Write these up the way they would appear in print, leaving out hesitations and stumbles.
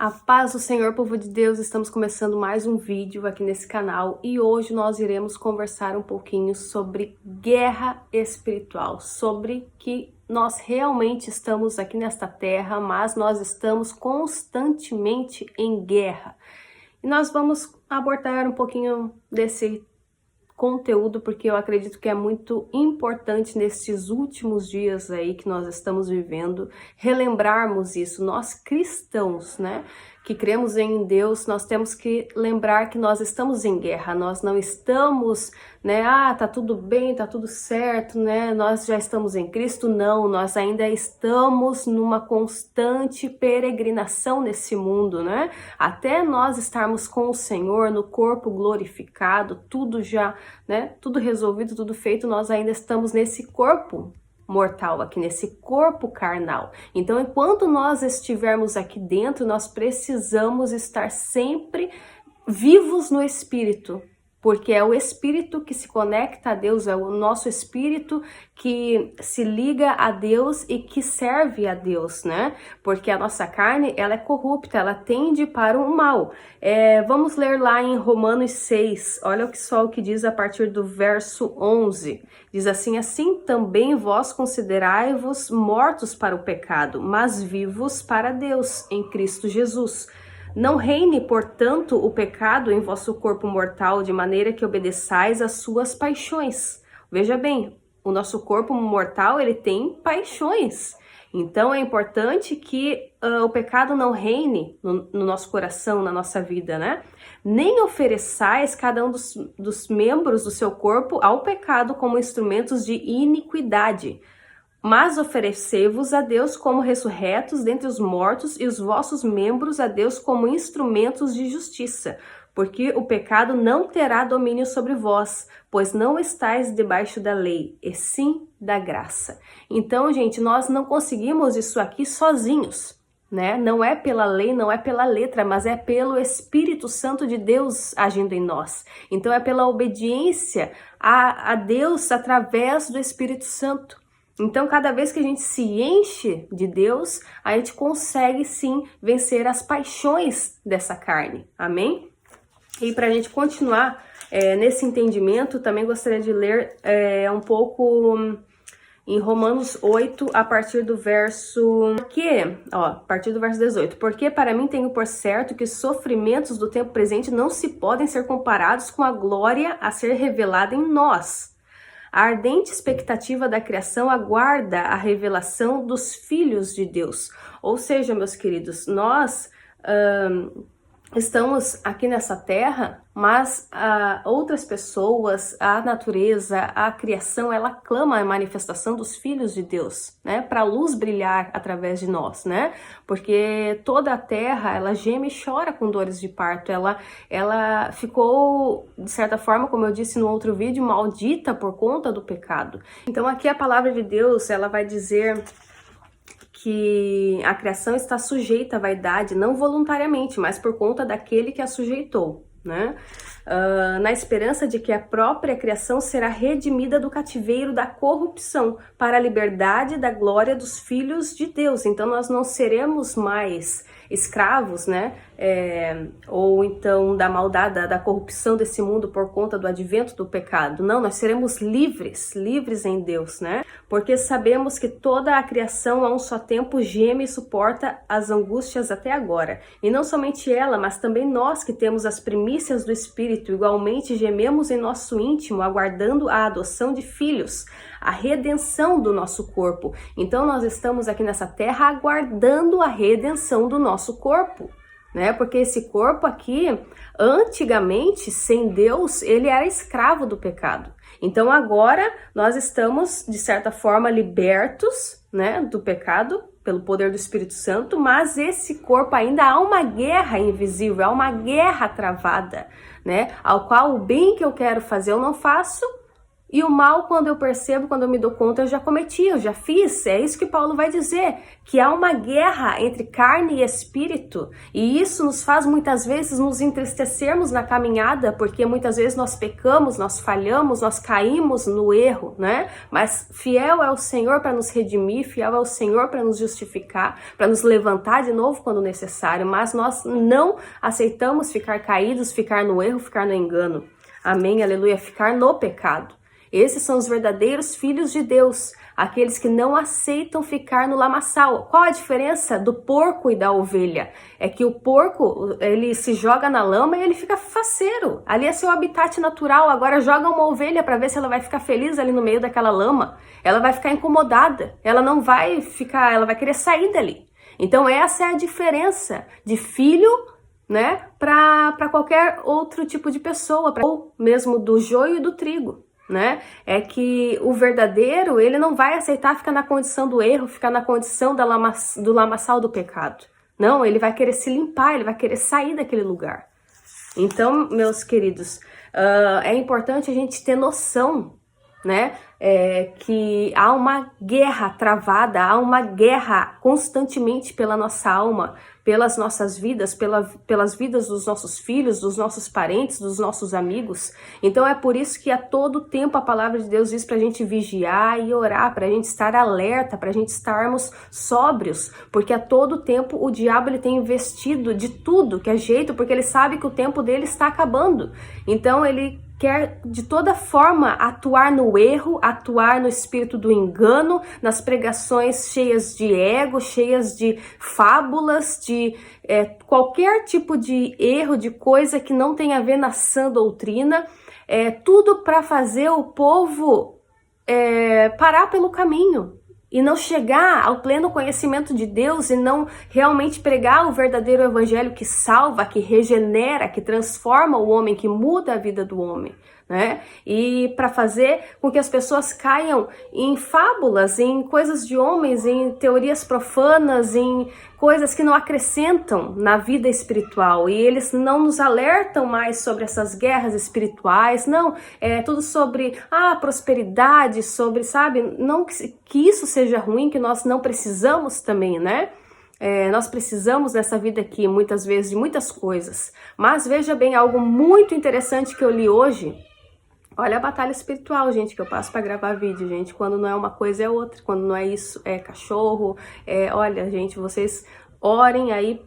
A paz do Senhor, povo de Deus, estamos começando mais um vídeo aqui nesse canal e hoje nós iremos conversar um pouquinho sobre guerra espiritual, sobre que nós realmente estamos aqui nesta terra, mas nós estamos constantemente em guerra. E nós vamos abordar um pouquinho desse conteúdo porque eu acredito que é muito importante nesses últimos dias aí que nós estamos vivendo, relembrarmos isso. Nós cristãos, né, que cremos em Deus, nós temos que lembrar que nós estamos em guerra, nós não estamos, né, tá tudo bem, tá tudo certo, né, nós já estamos em Cristo. Não, nós ainda estamos numa constante peregrinação nesse mundo, né, até nós estarmos com o Senhor no corpo glorificado, tudo já, né, tudo resolvido, tudo feito, nós ainda estamos nesse corpo mortal aqui, nesse corpo carnal. Então, enquanto nós estivermos aqui dentro, nós precisamos estar sempre vivos no Espírito, porque é o Espírito que se conecta a Deus, é o nosso Espírito que se liga a Deus e que serve a Deus, né? Porque a nossa carne, ela é corrupta, ela tende para o mal. Vamos ler lá em Romanos 6, olha só o que diz a partir do verso 11. Diz assim: assim também vós considerai-vos mortos para o pecado, mas vivos para Deus em Cristo Jesus. Não reine, portanto, o pecado em vosso corpo mortal, de maneira que obedeçais às suas paixões. Veja bem, o nosso corpo mortal, ele tem paixões. Então, é importante que o pecado não reine no nosso coração, na nossa vida, né? Nem ofereçais cada um dos membros do seu corpo ao pecado como instrumentos de iniquidade, mas oferecei-vos a Deus como ressurretos dentre os mortos e os vossos membros a Deus como instrumentos de justiça, porque o pecado não terá domínio sobre vós, pois não estáis debaixo da lei, e sim da graça. Então, gente, nós não conseguimos isso aqui sozinhos, né? Não é pela lei, não é pela letra, mas é pelo Espírito Santo de Deus agindo em nós. Então, é pela obediência a Deus através do Espírito Santo. Então, cada vez que a gente se enche de Deus, a gente consegue sim vencer as paixões dessa carne, amém? E para a gente continuar nesse entendimento, também gostaria de ler um pouco em Romanos 8, a partir do verso... a partir do verso 18. Porque para mim tenho por certo que os sofrimentos do tempo presente não se podem ser comparados com a glória a ser revelada em nós. A ardente expectativa da criação aguarda a revelação dos filhos de Deus. Ou seja, meus queridos, nós estamos aqui nessa terra, mas outras pessoas, a natureza, a criação, ela clama a manifestação dos filhos de Deus, né? Para a luz brilhar através de nós, né? Porque toda a terra, ela geme e chora com dores de parto. Ela ficou, de certa forma, como eu disse no outro vídeo, maldita por conta do pecado. Então aqui a palavra de Deus, ela vai dizer que a criação está sujeita à vaidade, não voluntariamente, mas por conta daquele que a sujeitou, né? Na esperança de que a própria criação será redimida do cativeiro da corrupção para a liberdade da glória dos filhos de Deus. Então nós não seremos mais escravos, né? Ou então da maldade, da corrupção desse mundo por conta do advento do pecado. Não, nós seremos livres em Deus, né? Porque sabemos que toda a criação a um só tempo geme e suporta as angústias até agora. E não somente ela, mas também nós que temos as primícias do Espírito, igualmente gememos em nosso íntimo, aguardando a adoção de filhos, a redenção do nosso corpo. Então nós estamos aqui nessa terra aguardando a redenção do nosso corpo, né? Porque esse corpo aqui, antigamente, sem Deus, ele era escravo do pecado. Então agora nós estamos, de certa forma, libertos, né, do pecado pelo poder do Espírito Santo, mas esse corpo ainda há uma guerra invisível, há uma guerra travada, né? Ao qual o bem que eu quero fazer eu não faço, E o mal, quando eu percebo, quando eu me dou conta, eu já cometi, eu já fiz. É isso que Paulo vai dizer, que há uma guerra entre carne e espírito. E isso nos faz muitas vezes nos entristecermos na caminhada, porque muitas vezes nós pecamos, nós falhamos, nós caímos no erro, né? Mas fiel é o Senhor para nos redimir, fiel é o Senhor para nos justificar, para nos levantar de novo quando necessário. Mas nós não aceitamos ficar caídos, ficar no erro, ficar no engano. Amém, aleluia, ficar no pecado. Esses são os verdadeiros filhos de Deus, aqueles que não aceitam ficar no lamaçal. Qual a diferença do porco e da ovelha? É que o porco, ele se joga na lama e ele fica faceiro. Ali é seu habitat natural. Agora joga uma ovelha para ver se ela vai ficar feliz ali no meio daquela lama. Ela vai ficar incomodada. Ela não vai ficar, ela vai querer sair dali. Então essa é a diferença de filho, né, para qualquer outro tipo de pessoa, ou mesmo do joio e do trigo. Né? É que o verdadeiro, ele não vai aceitar ficar na condição do erro, ficar na condição do lamaçal do pecado. Não, ele vai querer se limpar, ele vai querer sair daquele lugar. Então, meus queridos, é importante a gente ter noção, né? Que há uma guerra travada, há uma guerra constantemente pela nossa alma, pelas nossas vidas, pelas vidas dos nossos filhos, dos nossos parentes, dos nossos amigos. Então é por isso que a todo tempo a palavra de Deus diz pra gente vigiar e orar, pra gente estar alerta, pra gente estarmos sóbrios, porque a todo tempo o diabo ele tem investido de tudo que é jeito, porque ele sabe que o tempo dele está acabando. Então ele quer de toda forma atuar no erro, atuar no espírito do engano, nas pregações cheias de ego, cheias de fábulas, de qualquer tipo de erro, de coisa que não tem a ver na sã doutrina, tudo para fazer o povo parar pelo caminho e não chegar ao pleno conhecimento de Deus e não realmente pregar o verdadeiro evangelho que salva, que regenera, que transforma o homem, que muda a vida do homem, né? E para fazer com que as pessoas caiam em fábulas, em coisas de homens, em teorias profanas, em coisas que não acrescentam na vida espiritual, e eles não nos alertam mais sobre essas guerras espirituais, não, é tudo sobre prosperidade, sobre, sabe, não que isso seja ruim, que nós não precisamos também, né? Nós precisamos nessa vida aqui, muitas vezes, de muitas coisas, mas veja bem, algo muito interessante que eu li hoje. Olha a batalha espiritual, gente, que eu passo para gravar vídeo, gente. Quando não é uma coisa é outra, quando não é isso é cachorro. Olha, gente, vocês orem aí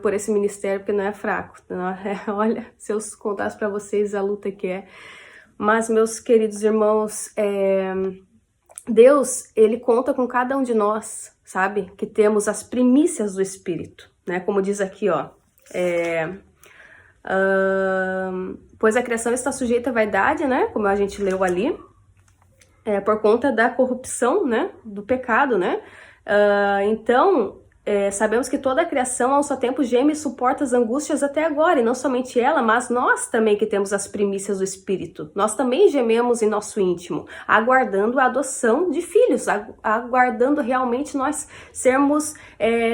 por esse ministério, porque não é fraco. Não olha, se eu contasse para vocês a luta que é. Mas, meus queridos irmãos, Deus, ele conta com cada um de nós, sabe? Que temos as primícias do Espírito, né? Como diz aqui, ó. Pois a criação está sujeita à vaidade, né? Como a gente leu ali, por conta da corrupção, né? Do pecado, né? Então, sabemos que toda a criação ao seu tempo geme e suporta as angústias até agora, e não somente ela, mas nós também que temos as primícias do Espírito. Nós também gememos em nosso íntimo, aguardando a adoção de filhos, aguardando realmente nós sermos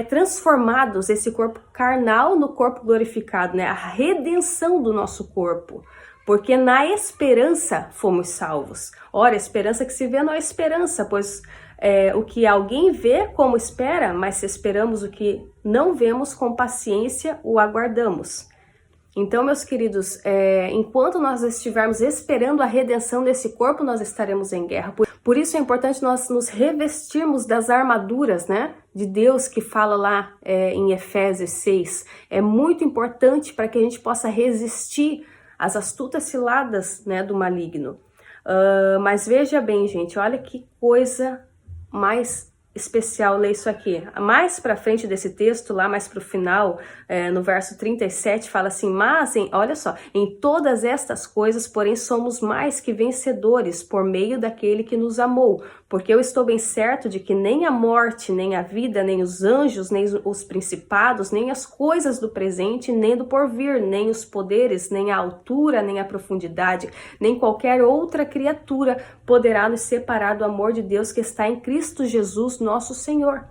transformados, esse corpo carnal no corpo glorificado, né? A redenção do nosso corpo. Porque na esperança fomos salvos. Ora, a esperança que se vê não é esperança, pois o que alguém vê como espera, mas se esperamos o que não vemos, com paciência o aguardamos. Então, meus queridos, enquanto nós estivermos esperando a redenção desse corpo, nós estaremos em guerra. Por isso é importante nós nos revestirmos das armaduras, né, de Deus, que fala lá em Efésios 6. É muito importante para que a gente possa resistir às astutas ciladas, né, do maligno. Mas veja bem, gente, olha que coisa mais especial ler isso aqui. Mais pra frente desse texto, lá mais pro final, no verso 37, fala assim, olha só, em todas estas coisas, porém, somos mais que vencedores por meio daquele que nos amou, porque eu estou bem certo de que nem a morte, nem a vida, nem os anjos, nem os principados, nem as coisas do presente, nem do porvir, nem os poderes, nem a altura, nem a profundidade, nem qualquer outra criatura poderá nos separar do amor de Deus que está em Cristo Jesus, nosso Senhor.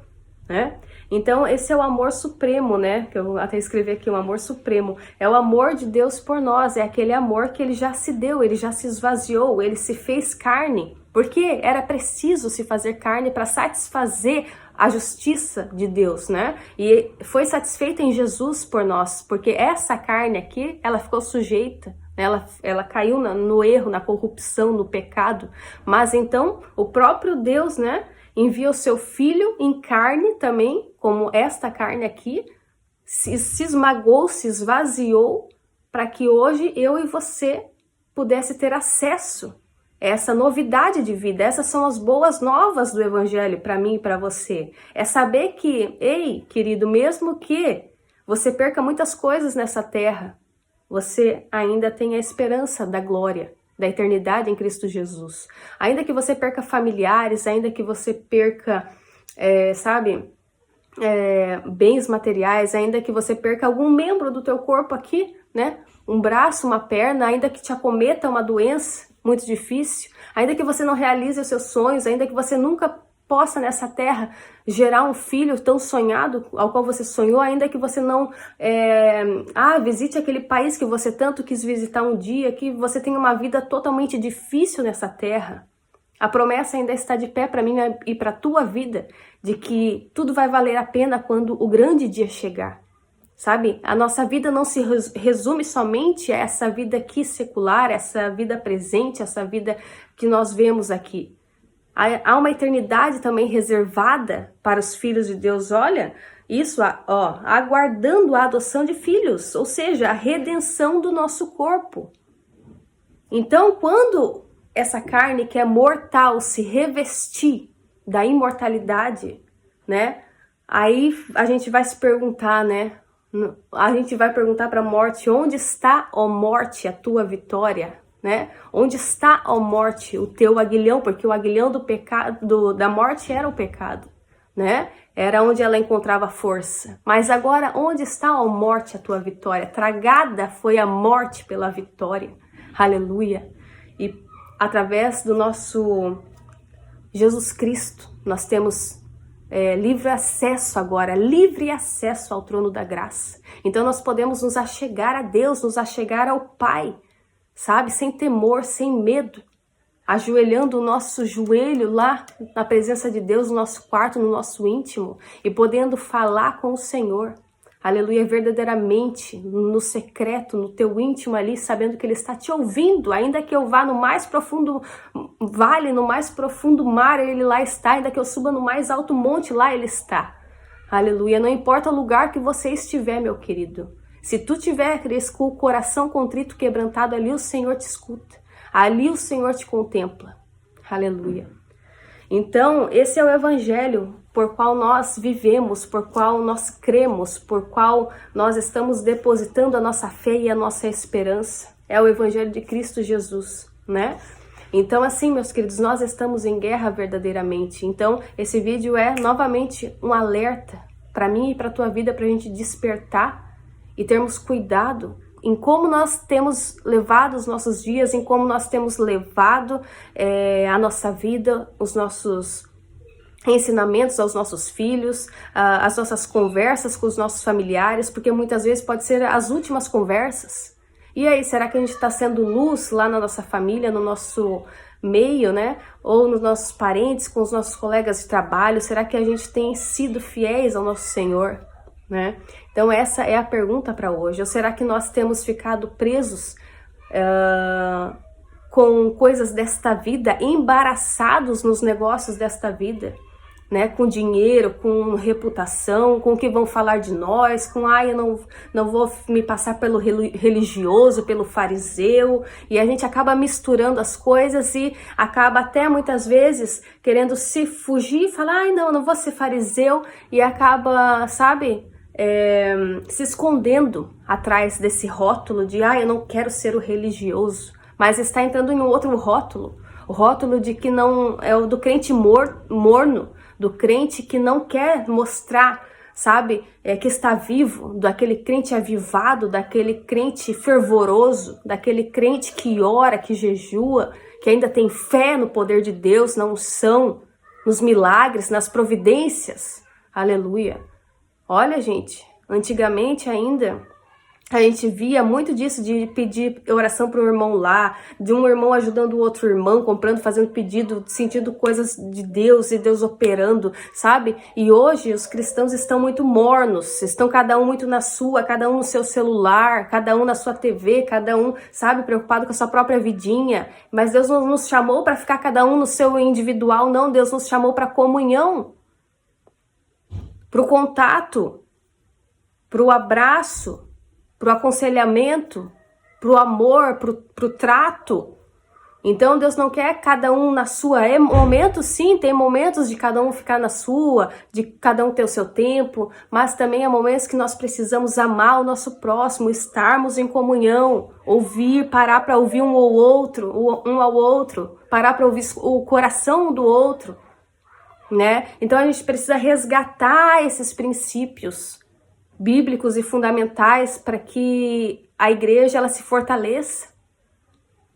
né? Então esse é o amor supremo, né? Que eu até escrevi aqui, o amor supremo. É o amor de Deus por nós, é aquele amor que ele já se deu, ele já se esvaziou, ele se fez carne, porque era preciso se fazer carne para satisfazer a justiça de Deus, né? E foi satisfeita em Jesus por nós, porque essa carne aqui, ela ficou sujeita, ela caiu no erro, na corrupção, no pecado, mas então o próprio Deus, né, envia o seu Filho em carne também, como esta carne aqui, se esmagou, se esvaziou, para que hoje eu e você pudesse ter acesso a essa novidade de vida. Essas são as boas novas do Evangelho para mim e para você. É saber que, ei, querido, mesmo que você perca muitas coisas nessa terra, você ainda tem a esperança da glória, da eternidade em Cristo Jesus. Ainda que você perca familiares, ainda que você perca, bens materiais, ainda que você perca algum membro do teu corpo aqui, né? Um braço, uma perna, ainda que te acometa uma doença muito difícil, ainda que você não realize os seus sonhos, ainda que você nunca possa nessa terra gerar um filho tão sonhado, ao qual você sonhou, ainda que você não visite aquele país que você tanto quis visitar um dia, que você tenha uma vida totalmente difícil nessa terra. A promessa ainda está de pé para mim e para a tua vida, de que tudo vai valer a pena quando o grande dia chegar. Sabe? A nossa vida não se resume somente a essa vida aqui secular, essa vida presente, essa vida que nós vemos aqui. Há uma eternidade também reservada para os filhos de Deus. Olha, isso, aguardando a adoção de filhos, ou seja, a redenção do nosso corpo. Então, quando essa carne que é mortal se revestir da imortalidade, né? Aí a gente vai se perguntar, né? A gente vai perguntar para a morte: onde está, ó morte, a tua vitória? Né? Onde está, ó morte, o teu aguilhão? Porque o aguilhão do pecado, da morte era o pecado, né? Era onde ela encontrava força. Mas agora, onde está, ó morte, a tua vitória? Tragada foi a morte pela vitória. Aleluia. E através do nosso Jesus Cristo, nós temos livre acesso agora, livre acesso ao trono da graça. Então nós podemos nos achegar a Deus, nos achegar ao Pai, sabe? Sem temor, sem medo, ajoelhando o nosso joelho lá na presença de Deus, no nosso quarto, no nosso íntimo, e podendo falar com o Senhor. Aleluia, verdadeiramente, no secreto, no teu íntimo ali, sabendo que Ele está te ouvindo, ainda que eu vá no mais profundo vale, no mais profundo mar, Ele lá está, ainda que eu suba no mais alto monte, lá Ele está. Aleluia, não importa o lugar que você estiver, meu querido. Se tu tiveres com o coração contrito, quebrantado, ali o Senhor te escuta, ali o Senhor te contempla. Aleluia. Então, esse é o Evangelho por qual nós vivemos, por qual nós cremos, por qual nós estamos depositando a nossa fé e a nossa esperança. É o Evangelho de Cristo Jesus, né? Então, assim, meus queridos, nós estamos em guerra verdadeiramente. Então, esse vídeo é novamente um alerta para mim e para a tua vida, para a gente despertar e termos cuidado em como nós temos levado os nossos dias, em como nós temos levado a nossa vida, os nossos ensinamentos aos nossos filhos, as nossas conversas com os nossos familiares, porque muitas vezes pode ser as últimas conversas. E aí, será que a gente está sendo luz lá na nossa família, no nosso meio, né? Ou nos nossos parentes, com os nossos colegas de trabalho? Será que a gente tem sido fiéis ao nosso Senhor, né? Então essa é a pergunta para hoje. Ou será que nós temos ficado presos com coisas desta vida, embaraçados nos negócios desta vida, né? Com dinheiro, com reputação, com o que vão falar de nós, com eu não vou me passar pelo religioso, pelo fariseu, e a gente acaba misturando as coisas e acaba até muitas vezes querendo se fugir e falar: não vou ser fariseu, e acaba, sabe, se escondendo atrás desse rótulo de eu não quero ser o religioso, mas está entrando em um outro rótulo, o rótulo de que não é o do crente morno, do crente que não quer mostrar, sabe, que está vivo, daquele crente avivado, daquele crente fervoroso, daquele crente que ora, que jejua, que ainda tem fé no poder de Deus, na unção, nos milagres, nas providências. Aleluia. Olha, gente, antigamente ainda a gente via muito disso, de pedir oração para um irmão lá, de um irmão ajudando o outro irmão, comprando, fazendo pedido, sentindo coisas de Deus e Deus operando, sabe? E hoje os cristãos estão muito mornos, estão cada um muito na sua, cada um no seu celular, cada um na sua TV, cada um, sabe, preocupado com a sua própria vidinha. Mas Deus não nos chamou para ficar cada um no seu individual, não. Deus nos chamou para comunhão, para o contato, para o abraço, para o aconselhamento, para o amor, para o trato. Então Deus não quer cada um na sua. É momento, sim, tem momentos de cada um ficar na sua, de cada um ter o seu tempo, mas também há momentos que nós precisamos amar o nosso próximo, estarmos em comunhão, ouvir, parar para ouvir um ao outro, parar para ouvir o coração do outro, né? Então a gente precisa resgatar esses princípios bíblicos e fundamentais para que a igreja ela se fortaleça,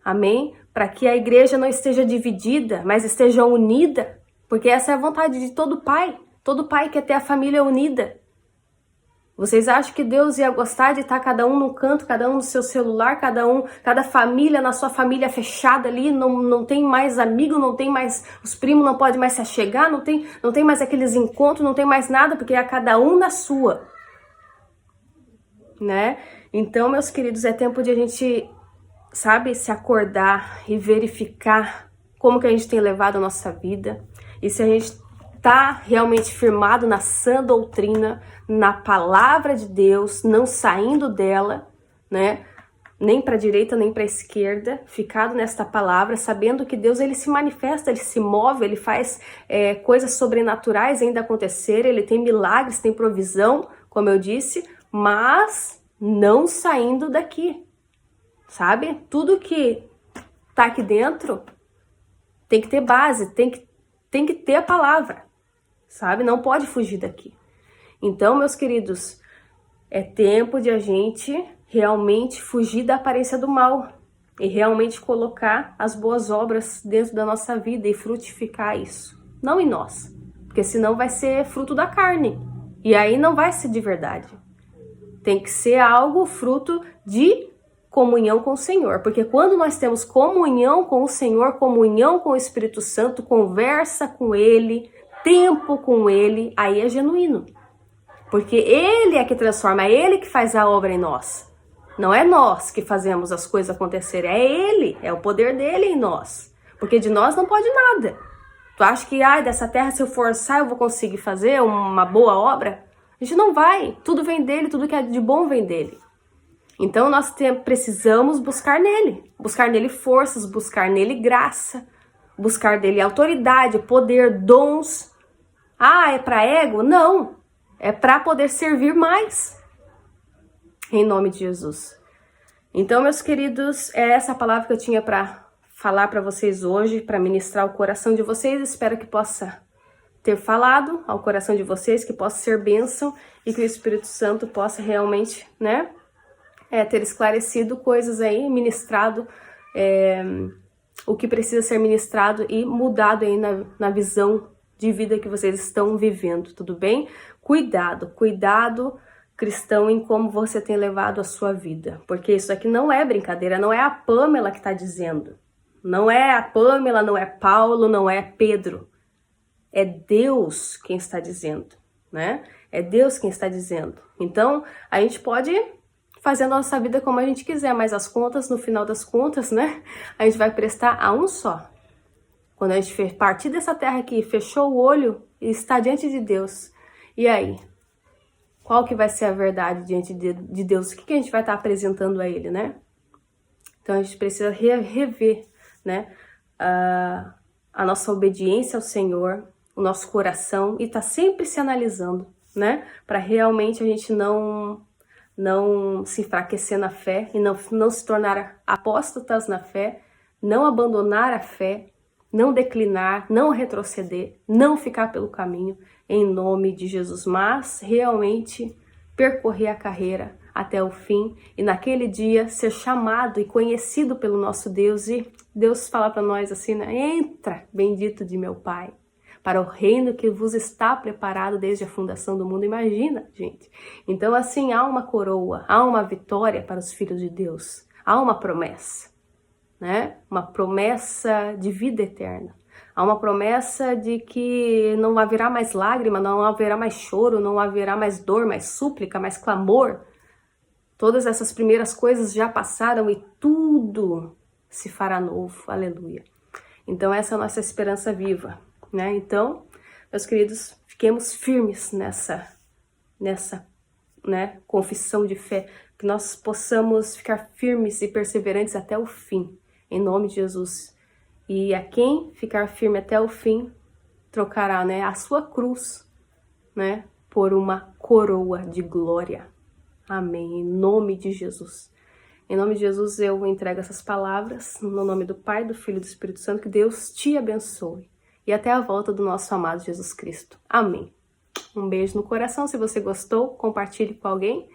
amém? Para que a igreja não esteja dividida, mas esteja unida, porque essa é a vontade de todo pai quer ter a família unida. Vocês acham que Deus ia gostar de estar cada um no canto, cada um no seu celular, cada família na sua família fechada ali, não tem mais amigo, não tem mais, os primos não podem mais se achegar, não tem mais aqueles encontros, não tem mais nada, porque é cada um na sua. Né? Então, meus queridos, é tempo de a gente, sabe, se acordar e verificar como que a gente tem levado a nossa vida e se a gente tá realmente firmado na sã doutrina, na palavra de Deus, não saindo dela, né? Nem para a direita, nem para a esquerda, ficado nesta palavra, sabendo que Deus ele se manifesta, ele se move, ele faz coisas sobrenaturais ainda acontecer, ele tem milagres, tem provisão, como eu disse, mas não saindo daqui, sabe? Tudo que tá aqui dentro tem que ter base, tem que ter a palavra, sabe? Não pode fugir daqui. Então, meus queridos, é tempo de a gente realmente fugir da aparência do mal e realmente colocar as boas obras dentro da nossa vida e frutificar isso. Não em nós, porque senão vai ser fruto da carne e aí não vai ser de verdade. Tem que ser algo fruto de comunhão com o Senhor. Porque quando nós temos comunhão com o Senhor, comunhão com o Espírito Santo, conversa com Ele, tempo com Ele, aí é genuíno. Porque Ele é que transforma, é Ele que faz a obra em nós. Não é nós que fazemos as coisas acontecerem, é Ele, é o poder dEle em nós. Porque de nós não pode nada. Tu acha que dessa terra se eu forçar eu vou conseguir fazer uma boa obra? A gente não vai, tudo vem dele, tudo que é de bom vem dele. Então nós precisamos buscar nele forças, buscar nele graça, buscar nele autoridade, poder, dons. É para ego? Não, é para poder servir mais. Em nome de Jesus. Então, meus queridos, é essa palavra que eu tinha para falar para vocês hoje, para ministrar o coração de vocês. Espero que possa ter falado ao coração de vocês, que possa ser bênção e que o Espírito Santo possa realmente, né, ter esclarecido coisas aí, ministrado o que precisa ser ministrado e mudado aí na visão de vida que vocês estão vivendo, tudo bem? Cuidado, cristão, em como você tem levado a sua vida, porque isso aqui não é brincadeira, não é a Pamela que está dizendo, não é a Pamela, não é Paulo, não é Pedro. É Deus quem está dizendo, né? É Deus quem está dizendo. Então, a gente pode fazer a nossa vida como a gente quiser, mas as contas, no final das contas, né? A gente vai prestar a um só. Quando a gente partir dessa terra aqui, fechou o olho e está diante de Deus. E aí? Qual que vai ser a verdade diante de Deus? O que a gente vai estar apresentando a Ele, né? Então, a gente precisa rever, né? A nossa obediência ao Senhor, o nosso coração, e tá sempre se analisando, né? Para realmente a gente não se enfraquecer na fé e não se tornar apóstatas na fé, não abandonar a fé, não declinar, não retroceder, não ficar pelo caminho, em nome de Jesus, mas realmente percorrer a carreira até o fim e naquele dia ser chamado e conhecido pelo nosso Deus e Deus fala para nós assim, né? Entra, bendito de meu Pai, para o reino que vos está preparado desde a fundação do mundo. Imagina, gente. Então, assim, há uma coroa, há uma vitória para os filhos de Deus. Há uma promessa, né? Uma promessa de vida eterna. Há uma promessa de que não haverá mais lágrima, não haverá mais choro, não haverá mais dor, mais súplica, mais clamor. Todas essas primeiras coisas já passaram e tudo se fará novo. Aleluia. Então essa é a nossa esperança viva, né? Então, meus queridos, fiquemos firmes nessa, né, confissão de fé, que nós possamos ficar firmes e perseverantes até o fim, em nome de Jesus. E a quem ficar firme até o fim, trocará, né, a sua cruz, né, por uma coroa de glória. Amém. Em nome de Jesus. Em nome de Jesus eu entrego essas palavras, no nome do Pai, do Filho e do Espírito Santo, que Deus te abençoe. E até a volta do nosso amado Jesus Cristo. Amém. Um beijo no coração. Se você gostou, compartilhe com alguém.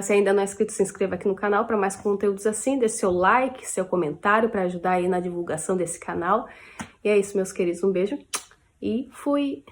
Se ainda não é inscrito, se inscreva aqui no canal para mais conteúdos assim. Dê seu like, seu comentário para ajudar aí na divulgação desse canal. E é isso, meus queridos. Um beijo e fui!